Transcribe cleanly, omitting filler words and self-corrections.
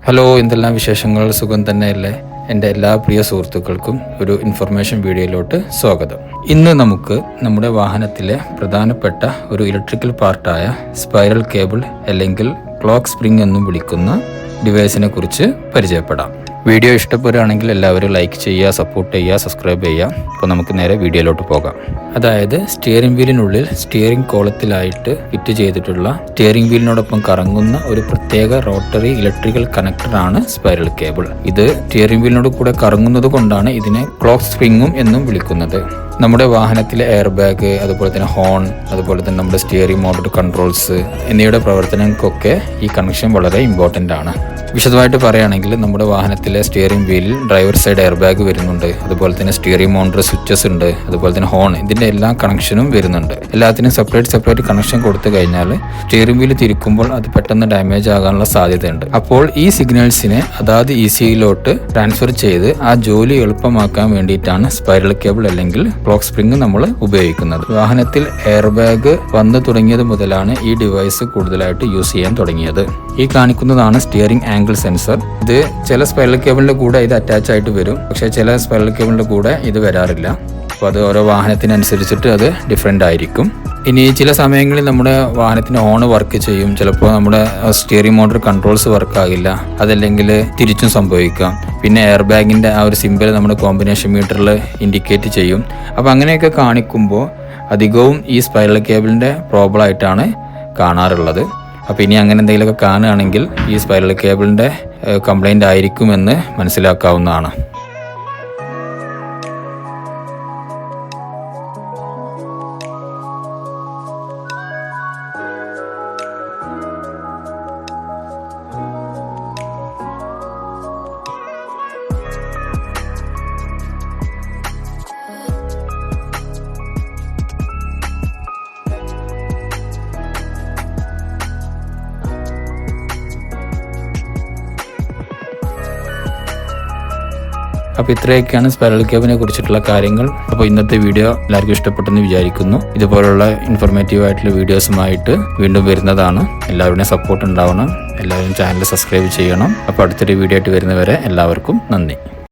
Hello, എന്തെല്ലാം വിശേഷങ്ങൾ? സുഖം തന്നെയല്ലേ? എൻ്റെ എല്ലാ പ്രിയ സുഹൃത്തുക്കൾക്കും ഒരു ഇൻഫർമേഷൻ വീഡിയോയിലോട്ട് സ്വാഗതം. ഇന്ന് നമുക്ക് നമ്മുടെ വാഹനത്തിലെ പ്രധാനപ്പെട്ട ഒരു ഇലക്ട്രിക്കൽ പാർട്ടായ സ്പൈറൽ കേബിൾ അല്ലെങ്കിൽ ക്ലോക്ക് സ്പ്രിംഗ് എന്നും വിളിക്കുന്ന ഡിവൈസിനെ കുറിച്ച് പരിചയപ്പെടാം. വീഡിയോ ഇഷ്ടപ്പെടുകയാണെങ്കിൽ എല്ലാവരും ലൈക്ക് ചെയ്യുക, സപ്പോർട്ട് ചെയ്യുക, സബ്സ്ക്രൈബ് ചെയ്യുക. അപ്പോൾ നമുക്ക് നേരെ വീഡിയോയിലോട്ട് പോകാം. അതായത് സ്റ്റിയറിംഗ് വീലിനുള്ളിൽ സ്റ്റിയറിംഗ് കോളത്തിലായിട്ട് ഫിറ്റ് ചെയ്തിട്ടുള്ള സ്റ്റിയറിംഗ് വീലിനോടൊപ്പം കറങ്ങുന്ന ഒരു പ്രത്യേക റോട്ടറി ഇലക്ട്രിക്കൽ കണക്ടറാണ് സ്പൈറൽ കേബിൾ. ഇത് സ്റ്റിയറിംഗ് വീലിനോട് കൂടെ കറങ്ങുന്നത് കൊണ്ടാണ് ഇതിനെ ക്ലോക്ക് സ്പ്രിംഗും എന്നും വിളിക്കുന്നത്. നമ്മുടെ വാഹനത്തിലെ എയർ ബാഗ്, അതുപോലെ തന്നെ ഹോൺ, അതുപോലെ തന്നെ നമ്മുടെ സ്റ്റിയറിംഗ് മോട്ടോർ കൺട്രോൾസ് എന്നിവയുടെ പ്രവർത്തനങ്ങൾക്കൊക്കെ ഈ കണക്ഷൻ വളരെ ഇമ്പോർട്ടൻ്റ് ആണ്. വിശദമായിട്ട് പറയുകയാണെങ്കിൽ നമ്മുടെ വാഹനത്തിലെ സ്റ്റിയറിംഗ് വീലിൽ ഡ്രൈവർ സൈഡ് എയർ ബാഗ് വരുന്നുണ്ട്, അതുപോലെ തന്നെ സ്റ്റിയറിംഗ് മോട്ടോർ സ്വിച്ചസ് ഉണ്ട്, അതുപോലെ തന്നെ ഹോൺ, ഇതിൻ്റെ എല്ലാ കണക്ഷനും വരുന്നുണ്ട്. എല്ലാത്തിനും സെപ്പറേറ്റ് കണക്ഷൻ കൊടുത്തു കഴിഞ്ഞാൽ സ്റ്റിയറിംഗ് വീൽ തിരിക്കുമ്പോൾ അത് പെട്ടെന്ന് ഡാമേജ് ആകാനുള്ള സാധ്യതയുണ്ട്. അപ്പോൾ ഈ സിഗ്നൽസിനെ അതാത് ECUയിലോട്ട് ട്രാൻസ്ഫർ ചെയ്ത് ആ ജോലി എളുപ്പമാക്കാൻ വേണ്ടിയിട്ടാണ് സ്പൈറൽ കേബിൾ അല്ലെങ്കിൽ ക്ലോക്ക് സ്പ്രിംഗ് നമ്മൾ ഉപയോഗിക്കുന്നത്. വാഹനത്തിൽ എയർ ബാഗ് വന്നു തുടങ്ങിയത് മുതലാണ് ഈ ഡിവൈസ് കൂടുതലായിട്ട് യൂസ് ചെയ്യാൻ തുടങ്ങിയത്. ഈ കാണിക്കുന്നതാണ് സ്റ്റിയറിംഗ് ആംഗിൾ സെൻസർ. ഇത് ചില സ്പൈറൽ കേബിളിന്റെ കൂടെ ഇത് അറ്റാച്ച് ആയിട്ട് വരും, പക്ഷേ ചില സ്പൈറൽ കേബിളിന്റെ കൂടെ ഇത് വരാറില്ല. അപ്പോൾ അത് ഓരോ വാഹനത്തിനനുസരിച്ചിട്ട് അത് ഡിഫറെൻ്റ് ആയിരിക്കും. ഇനി ചില സമയങ്ങളിൽ നമ്മുടെ വാഹനത്തിന് ഹോൺ വർക്ക് ചെയ്യും, ചിലപ്പോൾ നമ്മുടെ സ്റ്റിയറിംഗ് മോട്ടോർ കൺട്രോൾസ് വർക്ക് ആകില്ല, അതല്ലെങ്കിൽ തിരിച്ചും സംഭവിക്കാം. പിന്നെ എയർ ബാഗിൻ്റെ ആ ഒരു സിമ്പിൾ നമ്മുടെ കോമ്പിനേഷൻ മീറ്ററിൽ ഇൻഡിക്കേറ്റ് ചെയ്യും. അപ്പോൾ അങ്ങനെയൊക്കെ കാണിക്കുമ്പോൾ അധികവും ഈ സ്പൈറൽ കേബിളിൻ്റെ പ്രോബ്ലം ആയിട്ടാണ് കാണാറുള്ളത്. അപ്പോൾ ഇനി അങ്ങനെ എന്തെങ്കിലുമൊക്കെ കാണുകയാണെങ്കിൽ ഈ സ്പൈറൽ കേബിളിൻ്റെ കംപ്ലൈൻ്റ് ആയിരിക്കുമെന്ന് മനസ്സിലാക്കാവുന്നതാണ്. അപ്പോൾ ഇത്രയൊക്കെയാണ് സ്പൈറൽ കേബിനെ കുറിച്ചിട്ടുള്ള കാര്യങ്ങൾ. അപ്പോൾ ഇന്നത്തെ വീഡിയോ എല്ലാവർക്കും ഇഷ്ടപ്പെട്ടെന്ന് വിചാരിക്കുന്നു. ഇതുപോലുള്ള ഇൻഫോർമേറ്റീവ് ആയിട്ടുള്ള വീഡിയോസുമായിട്ട് വീണ്ടും വരുന്നതാണ്. എല്ലാവരുടെയും സപ്പോർട്ട് ഉണ്ടാവണം. എല്ലാവരും ചാനൽ സബ്സ്ക്രൈബ് ചെയ്യണം. അപ്പോൾ അടുത്തൊരു വീഡിയോ ആയിട്ട് വരുന്നവരെ എല്ലാവർക്കും നന്ദി.